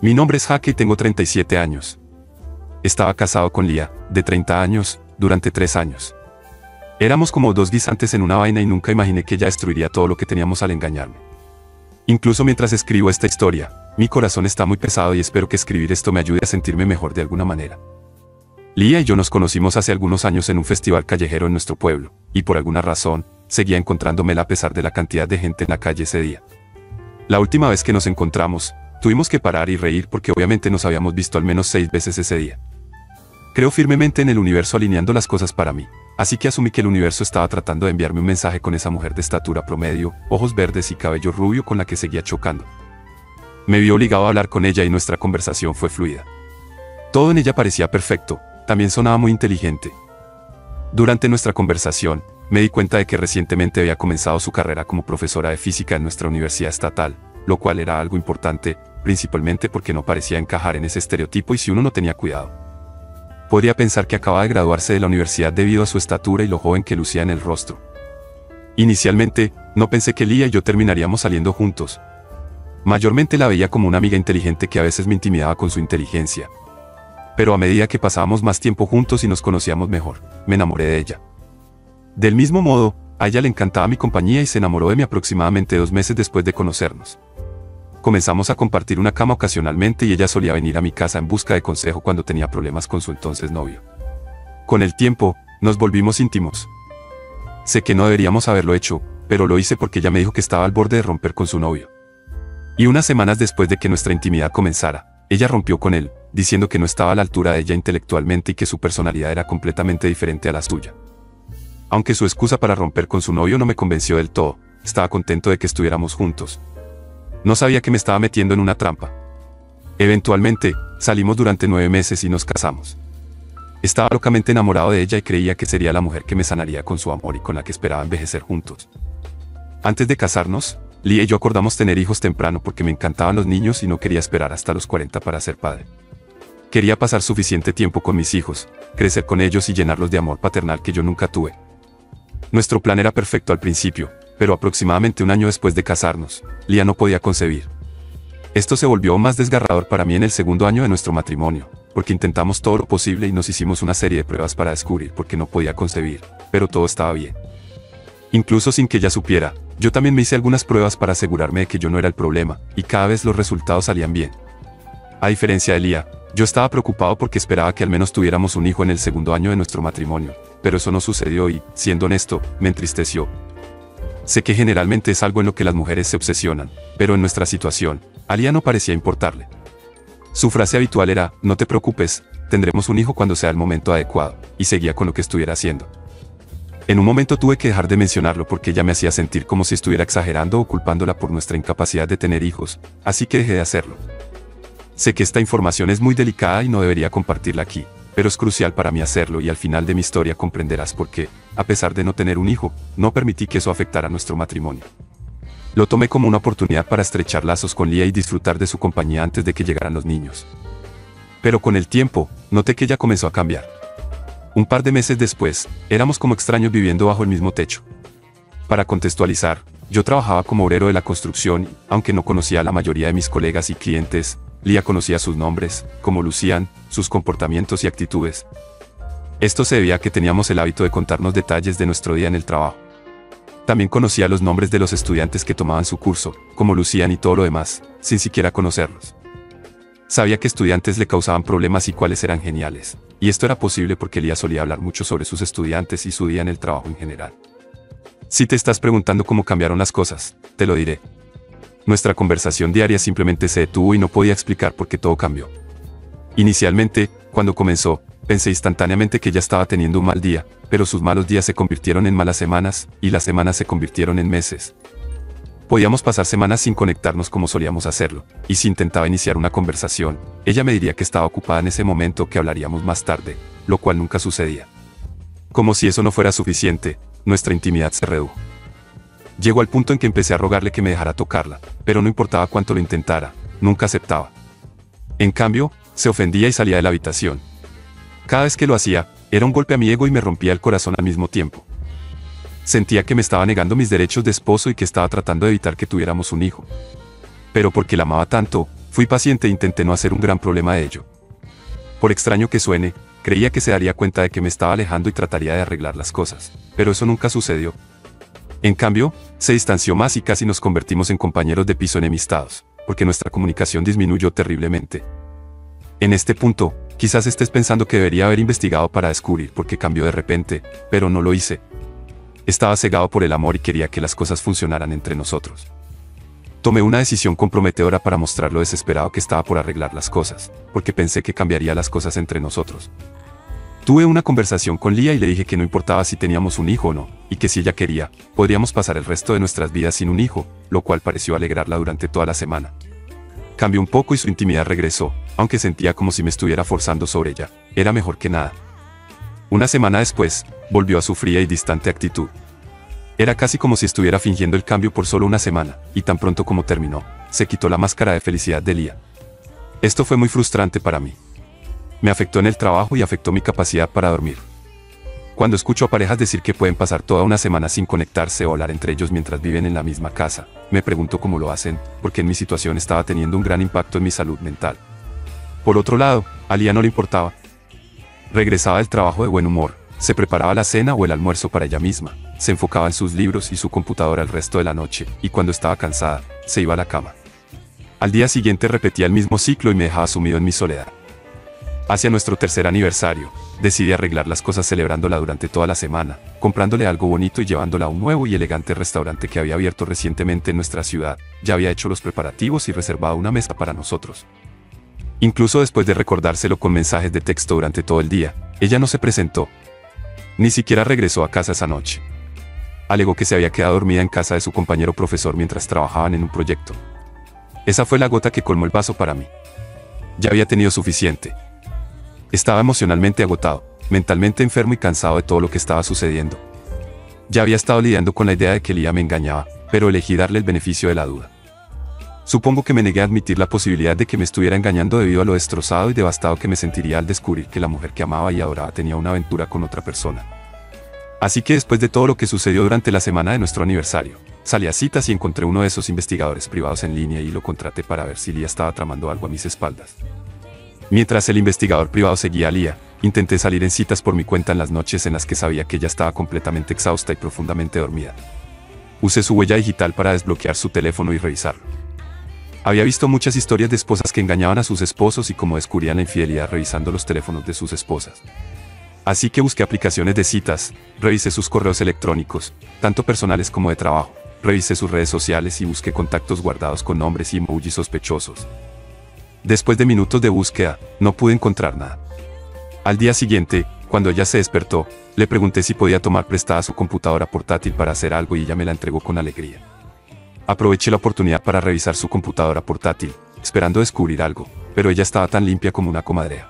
Mi nombre es Jaque y tengo 37 años. Estaba casado con Lía, de 30 años, durante 3 años. Éramos como dos guisantes en una vaina y nunca imaginé que ella destruiría todo lo que teníamos al engañarme. Incluso mientras escribo esta historia, mi corazón está muy pesado y espero que escribir esto me ayude a sentirme mejor de alguna manera. Lía y yo nos conocimos hace algunos años en un festival callejero en nuestro pueblo, y por alguna razón, seguía encontrándomela a pesar de la cantidad de gente en la calle ese día. La última vez que nos encontramos, tuvimos que parar y reír porque obviamente nos habíamos visto al menos 6 veces ese día. Creo firmemente en el universo alineando las cosas para mí, así que asumí que el universo estaba tratando de enviarme un mensaje con esa mujer de estatura promedio, ojos verdes y cabello rubio con la que seguía chocando. Me vi obligado a hablar con ella y nuestra conversación fue fluida. Todo en ella parecía perfecto, también sonaba muy inteligente. Durante nuestra conversación, me di cuenta de que recientemente había comenzado su carrera como profesora de física en nuestra universidad estatal, lo cual era algo importante, principalmente porque no parecía encajar en ese estereotipo y si uno no tenía cuidado. Podría pensar que acababa de graduarse de la universidad debido a su estatura y lo joven que lucía en el rostro. Inicialmente, no pensé que Lía y yo terminaríamos saliendo juntos. Mayormente la veía como una amiga inteligente que a veces me intimidaba con su inteligencia. Pero a medida que pasábamos más tiempo juntos y nos conocíamos mejor, me enamoré de ella. Del mismo modo, a ella le encantaba mi compañía y se enamoró de mí aproximadamente 2 meses después de conocernos. Comenzamos a compartir una cama ocasionalmente y ella solía venir a mi casa en busca de consejo cuando tenía problemas con su entonces novio. Con el tiempo, nos volvimos íntimos. Sé que no deberíamos haberlo hecho, pero lo hice porque ella me dijo que estaba al borde de romper con su novio. Y unas semanas después de que nuestra intimidad comenzara, ella rompió con él, diciendo que no estaba a la altura de ella intelectualmente y que su personalidad era completamente diferente a la suya. Aunque su excusa para romper con su novio no me convenció del todo, estaba contento de que estuviéramos juntos. No sabía que me estaba metiendo en una trampa. Eventualmente, salimos durante 9 meses y nos casamos. Estaba locamente enamorado de ella y creía que sería la mujer que me sanaría con su amor y con la que esperaba envejecer juntos. Antes de casarnos, Lía y yo acordamos tener hijos temprano porque me encantaban los niños y no quería esperar hasta los 40 para ser padre. Quería pasar suficiente tiempo con mis hijos, crecer con ellos y llenarlos de amor paternal que yo nunca tuve. Nuestro plan era perfecto al principio, pero aproximadamente 1 año después de casarnos, Lía no podía concebir. Esto se volvió más desgarrador para mí en el 2.º año de nuestro matrimonio, porque intentamos todo lo posible y nos hicimos una serie de pruebas para descubrir por qué no podía concebir, pero todo estaba bien. Incluso sin que ella supiera, yo también me hice algunas pruebas para asegurarme de que yo no era el problema, y cada vez los resultados salían bien. A diferencia de Lía, yo estaba preocupado porque esperaba que al menos tuviéramos un hijo en el 2.º año de nuestro matrimonio, pero eso no sucedió y, siendo honesto, me entristeció. Sé que generalmente es algo en lo que las mujeres se obsesionan, pero en nuestra situación, a Lía no parecía importarle. Su frase habitual era, no te preocupes, tendremos un hijo cuando sea el momento adecuado, y seguía con lo que estuviera haciendo. En un momento tuve que dejar de mencionarlo porque ella me hacía sentir como si estuviera exagerando o culpándola por nuestra incapacidad de tener hijos, así que dejé de hacerlo. Sé que esta información es muy delicada y no debería compartirla aquí, pero es crucial para mí hacerlo y al final de mi historia comprenderás por qué, a pesar de no tener un hijo, no permití que eso afectara nuestro matrimonio. Lo tomé como una oportunidad para estrechar lazos con Lía y disfrutar de su compañía antes de que llegaran los niños. Pero con el tiempo, noté que ella comenzó a cambiar. Un par de meses después, éramos como extraños viviendo bajo el mismo techo. Para contextualizar, yo trabajaba como obrero de la construcción y, aunque no conocía a la mayoría de mis colegas y clientes, Lía conocía sus nombres, cómo lucían, sus comportamientos y actitudes. Esto se debía a que teníamos el hábito de contarnos detalles de nuestro día en el trabajo. También conocía los nombres de los estudiantes que tomaban su curso, cómo lucían y todo lo demás, sin siquiera conocerlos. Sabía que estudiantes le causaban problemas y cuáles eran geniales, y esto era posible porque Lía solía hablar mucho sobre sus estudiantes y su día en el trabajo en general. Si te estás preguntando cómo cambiaron las cosas, te lo diré. Nuestra conversación diaria simplemente se detuvo y no podía explicar por qué todo cambió. Inicialmente, cuando comenzó, pensé instantáneamente que ella estaba teniendo un mal día, pero sus malos días se convirtieron en malas semanas, y las semanas se convirtieron en meses. Podíamos pasar semanas sin conectarnos como solíamos hacerlo, y si intentaba iniciar una conversación, ella me diría que estaba ocupada en ese momento o que hablaríamos más tarde, lo cual nunca sucedía. Como si eso no fuera suficiente, nuestra intimidad se redujo. Llegó al punto en que empecé a rogarle que me dejara tocarla, pero no importaba cuánto lo intentara, nunca aceptaba. En cambio, se ofendía y salía de la habitación. Cada vez que lo hacía, era un golpe a mi ego y me rompía el corazón al mismo tiempo. Sentía que me estaba negando mis derechos de esposo y que estaba tratando de evitar que tuviéramos un hijo. Pero porque la amaba tanto, Fui paciente e intenté no hacer un gran problema de ello. Por extraño que suene, creía que se daría cuenta de que me estaba alejando y trataría de arreglar las cosas, pero eso nunca sucedió. En cambio, se distanció más y casi nos convertimos en compañeros de piso enemistados, porque nuestra comunicación disminuyó terriblemente. En este punto, quizás estés pensando que debería haber investigado para descubrir por qué cambió de repente, pero no lo hice. Estaba cegado por el amor y quería que las cosas funcionaran entre nosotros. Tomé una decisión comprometedora para mostrar lo desesperado que estaba por arreglar las cosas, porque pensé que cambiaría las cosas entre nosotros. Tuve una conversación con Lia y le dije que no importaba si teníamos un hijo o no, y que si ella quería, podríamos pasar el resto de nuestras vidas sin un hijo, lo cual pareció alegrarla durante toda la semana. Cambió un poco y su intimidad regresó, aunque sentía como si me estuviera forzando sobre ella. Era mejor que nada. Una semana después, volvió a su fría y distante actitud. Era casi como si estuviera fingiendo el cambio por solo una semana, y tan pronto como terminó, se quitó la máscara de felicidad de Lia. Esto fue muy frustrante para mí. Me afectó en el trabajo y afectó mi capacidad para dormir. Cuando escucho a parejas decir que pueden pasar toda una semana sin conectarse o hablar entre ellos mientras viven en la misma casa, me pregunto cómo lo hacen, porque en mi situación estaba teniendo un gran impacto en mi salud mental. Por otro lado, a Lia no le importaba. Regresaba del trabajo de buen humor, se preparaba la cena o el almuerzo para ella misma, se enfocaba en sus libros y su computadora el resto de la noche, y cuando estaba cansada, se iba a la cama. Al día siguiente repetía el mismo ciclo y me dejaba sumido en mi soledad. Hacia nuestro tercer aniversario, decidí arreglar las cosas celebrándola durante toda la semana, comprándole algo bonito y llevándola a un nuevo y elegante restaurante que había abierto recientemente en nuestra ciudad. Ya había hecho los preparativos y reservado una mesa para nosotros. Incluso después de recordárselo con mensajes de texto durante todo el día, ella no se presentó. Ni siquiera regresó a casa esa noche. Alegó que se había quedado dormida en casa de su compañero profesor mientras trabajaban en un proyecto. Esa fue la gota que colmó el vaso para mí. Ya había tenido suficiente. Estaba emocionalmente agotado, mentalmente enfermo y cansado de todo lo que estaba sucediendo. Ya había estado lidiando con la idea de que Lia me engañaba, pero elegí darle el beneficio de la duda. Supongo que me negué a admitir la posibilidad de que me estuviera engañando debido a lo destrozado y devastado que me sentiría al descubrir que la mujer que amaba y adoraba tenía una aventura con otra persona. Así que después de todo lo que sucedió durante la semana de nuestro aniversario, salí a citas y encontré uno de esos investigadores privados en línea y lo contraté para ver si Lia estaba tramando algo a mis espaldas. Mientras el investigador privado seguía a Lia, intenté salir en citas por mi cuenta en las noches en las que sabía que ella estaba completamente exhausta y profundamente dormida. Usé su huella digital para desbloquear su teléfono y revisarlo. Había visto muchas historias de esposas que engañaban a sus esposos y cómo descubrían la infidelidad revisando los teléfonos de sus esposas. Así que busqué aplicaciones de citas, revisé sus correos electrónicos, tanto personales como de trabajo, revisé sus redes sociales y busqué contactos guardados con nombres y emojis sospechosos. Después de minutos de búsqueda, no pude encontrar nada. Al día siguiente, cuando ella se despertó, le pregunté si podía tomar prestada su computadora portátil para hacer algo y ella me la entregó con alegría. Aproveché la oportunidad para revisar su computadora portátil, esperando descubrir algo, pero ella estaba tan limpia como una comadreja.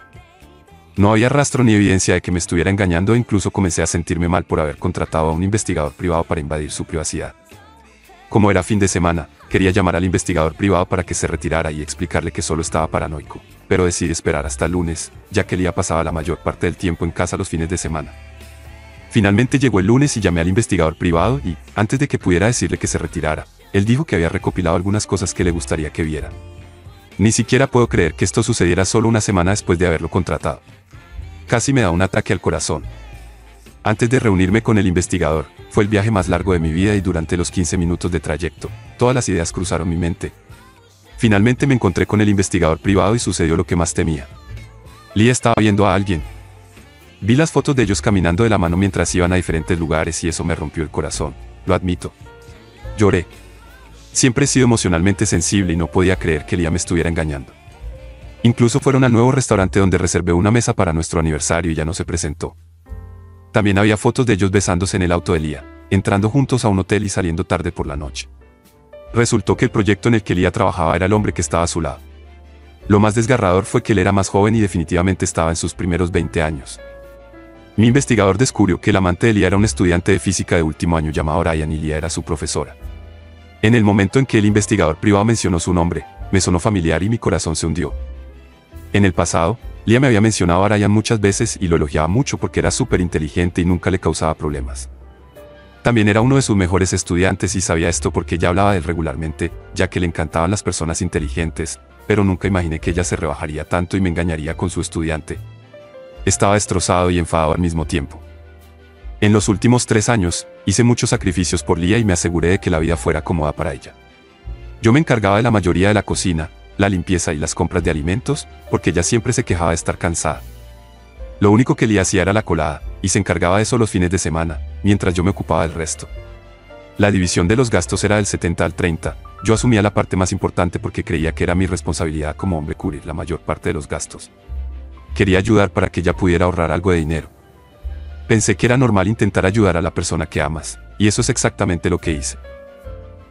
No había rastro ni evidencia de que me estuviera engañando e incluso comencé a sentirme mal por haber contratado a un investigador privado para invadir su privacidad. Como era fin de semana, quería llamar al investigador privado para que se retirara y explicarle que solo estaba paranoico, pero decidí esperar hasta el lunes, ya que Lia pasaba la mayor parte del tiempo en casa los fines de semana. Finalmente llegó el lunes y llamé al investigador privado y, antes de que pudiera decirle que se retirara, él dijo que había recopilado algunas cosas que le gustaría que viera. Ni siquiera puedo creer que esto sucediera solo una semana después de haberlo contratado. Casi me da un ataque al corazón. Antes de reunirme con el investigador, fue el viaje más largo de mi vida y durante los 15 minutos de trayecto, todas las ideas cruzaron mi mente. Finalmente me encontré con el investigador privado y sucedió lo que más temía. Lia estaba viendo a alguien. Vi las fotos de ellos caminando de la mano mientras iban a diferentes lugares y eso me rompió el corazón, lo admito. Lloré. Siempre he sido emocionalmente sensible y no podía creer que Lia me estuviera engañando. Incluso fueron al nuevo restaurante donde reservé una mesa para nuestro aniversario y ya no se presentó. También había fotos de ellos besándose en el auto de Lia, entrando juntos a un hotel y saliendo tarde por la noche. Resultó que el proyecto en el que Lia trabajaba era el hombre que estaba a su lado. Lo más desgarrador fue que él era más joven y definitivamente estaba en sus primeros 20 años. Mi investigador descubrió que el amante de Lia era un estudiante de física de último año llamado Ryan y Lia era su profesora. En el momento en que el investigador privado mencionó su nombre, me sonó familiar y mi corazón se hundió. En el pasado, Lia me había mencionado a Ryan muchas veces y lo elogiaba mucho porque era súper inteligente y nunca le causaba problemas. También era uno de sus mejores estudiantes y sabía esto porque ella hablaba de él regularmente, ya que le encantaban las personas inteligentes, pero nunca imaginé que ella se rebajaría tanto y me engañaría con su estudiante. Estaba destrozado y enfadado al mismo tiempo. En los últimos 3 años, hice muchos sacrificios por Lía y me aseguré de que la vida fuera cómoda para ella. Yo me encargaba de la mayoría de la cocina, la limpieza y las compras de alimentos, porque ella siempre se quejaba de estar cansada. Lo único que Lía hacía era la colada, y se encargaba de eso los fines de semana, mientras yo me ocupaba del resto. La división de los gastos era del 70 al 30, yo asumía la parte más importante porque creía que era mi responsabilidad como hombre cubrir la mayor parte de los gastos. Quería ayudar para que ella pudiera ahorrar algo de dinero. Pensé que era normal intentar ayudar a la persona que amas, y eso es exactamente lo que hice.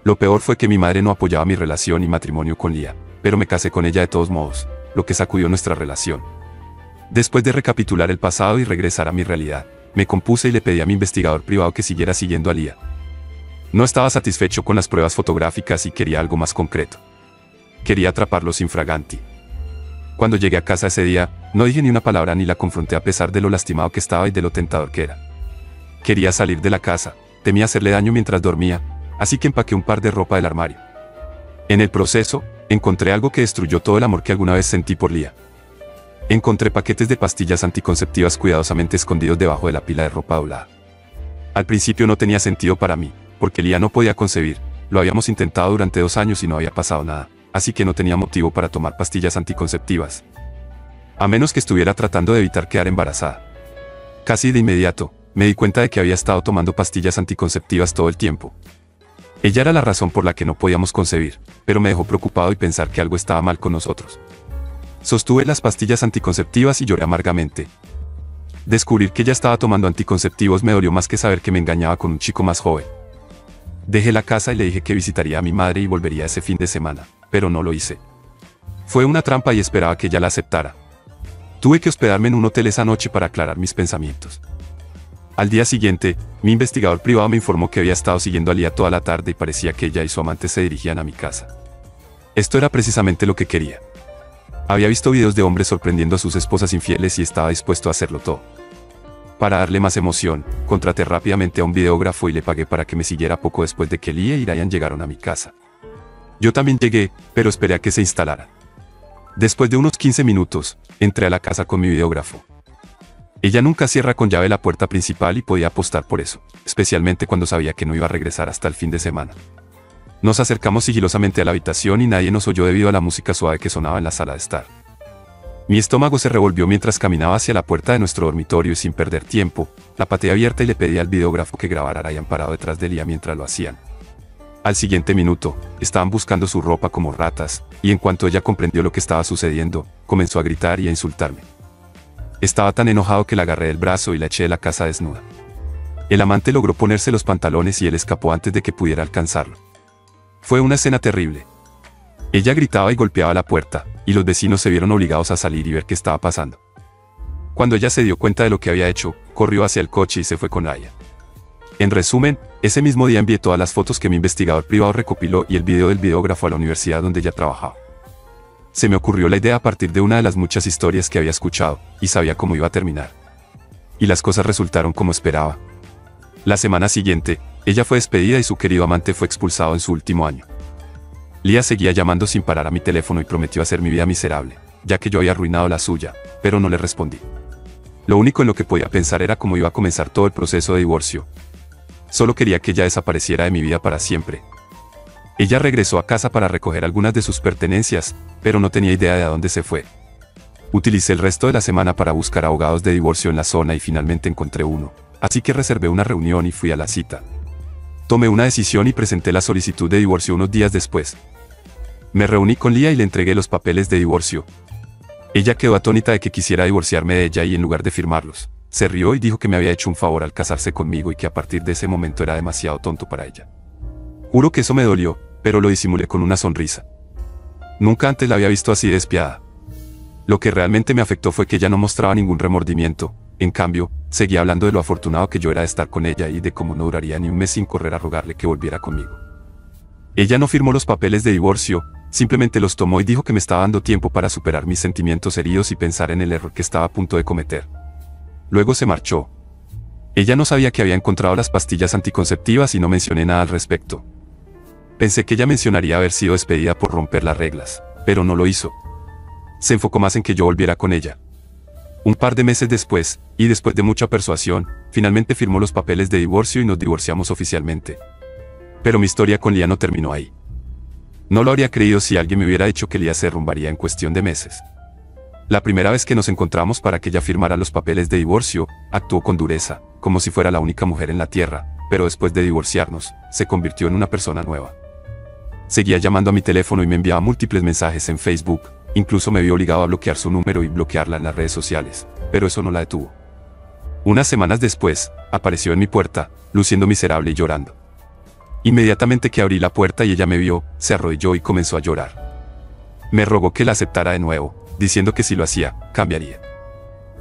Lo peor fue que mi madre no apoyaba mi relación y matrimonio con Lía, pero me casé con ella de todos modos, lo que sacudió nuestra relación. Después de recapitular el pasado y regresar a mi realidad, me compuse y le pedí a mi investigador privado que siguiera siguiendo a Lía. No estaba satisfecho con las pruebas fotográficas y quería algo más concreto. Quería atraparlos infraganti. Cuando llegué a casa ese día, no dije ni una palabra ni la confronté a pesar de lo lastimado que estaba y de lo tentador que era. Quería salir de la casa, temía hacerle daño mientras dormía, así que empaqué un par de ropa del armario. En el proceso, encontré algo que destruyó todo el amor que alguna vez sentí por Lía. Encontré paquetes de pastillas anticonceptivas cuidadosamente escondidos debajo de la pila de ropa doblada. Al principio no tenía sentido para mí, porque Lía no podía concebir, lo habíamos intentado durante 2 años y no había pasado nada, así que no tenía motivo para tomar pastillas anticonceptivas. A menos que estuviera tratando de evitar quedar embarazada. Casi de inmediato, me di cuenta de que había estado tomando pastillas anticonceptivas todo el tiempo. Ella era la razón por la que no podíamos concebir, pero me dejó preocupado y pensar que algo estaba mal con nosotros. Sostuve las pastillas anticonceptivas y lloré amargamente. Descubrir que ella estaba tomando anticonceptivos me dolió más que saber que me engañaba con un chico más joven. Dejé la casa y le dije que visitaría a mi madre y volvería ese fin de semana, pero no lo hice. Fue una trampa y esperaba que ella la aceptara. Tuve que hospedarme en un hotel esa noche para aclarar mis pensamientos. Al día siguiente, mi investigador privado me informó que había estado siguiendo a Lía toda la tarde y parecía que ella y su amante se dirigían a mi casa. Esto era precisamente lo que quería. Había visto videos de hombres sorprendiendo a sus esposas infieles y estaba dispuesto a hacerlo todo. Para darle más emoción, contraté rápidamente a un videógrafo y le pagué para que me siguiera poco después de que Lía y Ryan llegaron a mi casa. Yo también llegué, pero esperé a que se instalara. Después de unos 15 minutos, entré a la casa con mi videógrafo. Ella nunca cierra con llave la puerta principal y podía apostar por eso, especialmente cuando sabía que no iba a regresar hasta el fin de semana. Nos acercamos sigilosamente a la habitación y nadie nos oyó debido a la música suave que sonaba en la sala de estar. Mi estómago se revolvió mientras caminaba hacia la puerta de nuestro dormitorio y sin perder tiempo, la pateé abierta y le pedí al videógrafo que grabara a Ryan parado detrás de Lía mientras lo hacían. Al siguiente minuto, estaban buscando su ropa como ratas, y en cuanto ella comprendió lo que estaba sucediendo, comenzó a gritar y a insultarme. Estaba tan enojado que la agarré del brazo y la eché de la casa desnuda. El amante logró ponerse los pantalones y él escapó antes de que pudiera alcanzarlo. Fue una escena terrible. Ella gritaba y golpeaba la puerta, y los vecinos se vieron obligados a salir y ver qué estaba pasando. Cuando ella se dio cuenta de lo que había hecho, corrió hacia el coche y se fue con Ryan. En resumen, ese mismo día envié todas las fotos que mi investigador privado recopiló y el video del videógrafo a la universidad donde ella trabajaba. Se me ocurrió la idea a partir de una de las muchas historias que había escuchado, y sabía cómo iba a terminar. Y las cosas resultaron como esperaba. La semana siguiente, ella fue despedida y su querido amante fue expulsado en su último año. Lía seguía llamando sin parar a mi teléfono y prometió hacer mi vida miserable, ya que yo había arruinado la suya, pero no le respondí. Lo único en lo que podía pensar era cómo iba a comenzar todo el proceso de divorcio. Solo quería que ella desapareciera de mi vida para siempre. Ella regresó a casa para recoger algunas de sus pertenencias, pero no tenía idea de a dónde se fue. Utilicé el resto de la semana para buscar abogados de divorcio en la zona y finalmente encontré uno, así que reservé una reunión y fui a la cita. Tomé una decisión y presenté la solicitud de divorcio unos días después. Me reuní con Lía y le entregué los papeles de divorcio. Ella quedó atónita de que quisiera divorciarme de ella y en lugar de firmarlos, se rió y dijo que me había hecho un favor al casarse conmigo y que a partir de ese momento era demasiado tonto para ella. Juro que eso me dolió, pero lo disimulé con una sonrisa. Nunca antes la había visto así despiadada. Lo que realmente me afectó fue que ella no mostraba ningún remordimiento. En cambio, seguía hablando de lo afortunado que yo era de estar con ella y de cómo no duraría ni un mes sin correr a rogarle que volviera conmigo. Ella no firmó los papeles de divorcio, simplemente los tomó y dijo que me estaba dando tiempo para superar mis sentimientos heridos y pensar en el error que estaba a punto de cometer. Luego se marchó. Ella no sabía que había encontrado las pastillas anticonceptivas y no mencioné nada al respecto. Pensé que ella mencionaría haber sido despedida por romper las reglas, pero no lo hizo. Se enfocó más en que yo volviera con ella. Un par de meses después, y después de mucha persuasión, finalmente firmó los papeles de divorcio y nos divorciamos oficialmente. Pero mi historia con Lía no terminó ahí. No lo habría creído si alguien me hubiera dicho que Lía se derrumbaría en cuestión de meses. La primera vez que nos encontramos para que ella firmara los papeles de divorcio, actuó con dureza, como si fuera la única mujer en la tierra, pero después de divorciarnos, se convirtió en una persona nueva. Seguía llamando a mi teléfono y me enviaba múltiples mensajes en Facebook, incluso me vio obligado a bloquear su número y bloquearla en las redes sociales, pero eso no la detuvo. Unas semanas después, apareció en mi puerta, luciendo miserable y llorando. Inmediatamente que abrí la puerta y ella me vio, se arrodilló y comenzó a llorar. Me rogó que la aceptara de nuevo, diciendo que si lo hacía, cambiaría.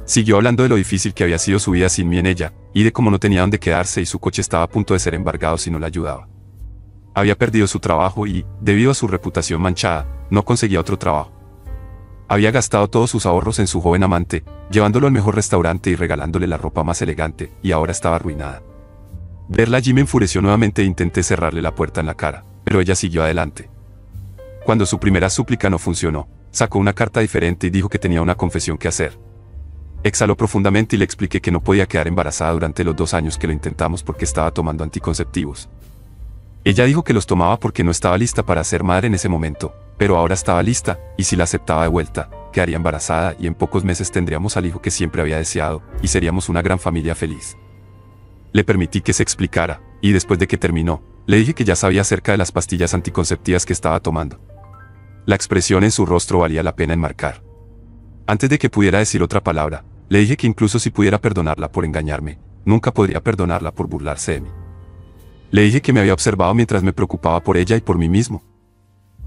Siguió hablando de lo difícil que había sido su vida sin mí en ella, y de cómo no tenía dónde quedarse y su coche estaba a punto de ser embargado si no la ayudaba. Había perdido su trabajo y, debido a su reputación manchada, no conseguía otro trabajo. Había gastado todos sus ahorros en su joven amante, llevándolo al mejor restaurante y regalándole la ropa más elegante, y ahora estaba arruinada. Verla allí me enfureció nuevamente e intenté cerrarle la puerta en la cara, pero ella siguió adelante. Cuando su primera súplica no funcionó, sacó una carta diferente y dijo que tenía una confesión que hacer. Exhaló profundamente y le expliqué que no podía quedar embarazada durante los 2 años que lo intentamos porque estaba tomando anticonceptivos. Ella dijo que los tomaba porque no estaba lista para ser madre en ese momento, pero ahora estaba lista, y si la aceptaba de vuelta, quedaría embarazada y en pocos meses tendríamos al hijo que siempre había deseado, y seríamos una gran familia feliz. Le permití que se explicara, y después de que terminó, le dije que ya sabía acerca de las pastillas anticonceptivas que estaba tomando. La expresión en su rostro valía la pena enmarcar. Antes de que pudiera decir otra palabra, le dije que incluso si pudiera perdonarla por engañarme, nunca podría perdonarla por burlarse de mí. Le dije que me había observado mientras me preocupaba por ella y por mí mismo.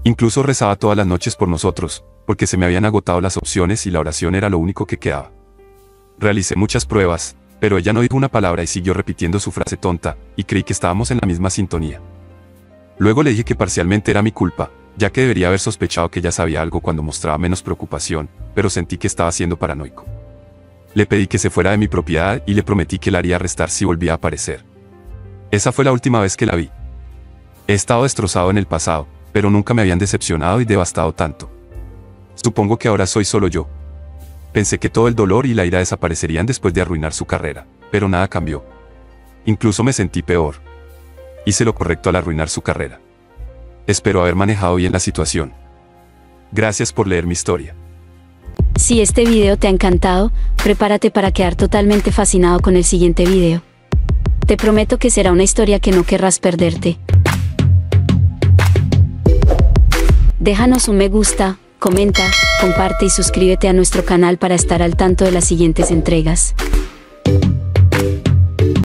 Incluso rezaba todas las noches por nosotros, porque se me habían agotado las opciones y la oración era lo único que quedaba. Realicé muchas pruebas, pero ella no dijo una palabra y siguió repitiendo su frase tonta, y creí que estábamos en la misma sintonía. Luego le dije que parcialmente era mi culpa, ya que debería haber sospechado que ella sabía algo cuando mostraba menos preocupación, pero sentí que estaba siendo paranoico. Le pedí que se fuera de mi propiedad y le prometí que la haría arrestar si volvía a aparecer. Esa fue la última vez que la vi. He estado destrozado en el pasado, pero nunca me habían decepcionado y devastado tanto. Supongo que ahora soy solo yo. Pensé que todo el dolor y la ira desaparecerían después de arruinar su carrera, pero nada cambió. Incluso me sentí peor. Hice lo correcto al arruinar su carrera. Espero haber manejado bien la situación. Gracias por leer mi historia. Si este video te ha encantado, prepárate para quedar totalmente fascinado con el siguiente video. Te prometo que será una historia que no querrás perderte. Déjanos un me gusta, comenta, comparte y suscríbete a nuestro canal para estar al tanto de las siguientes entregas.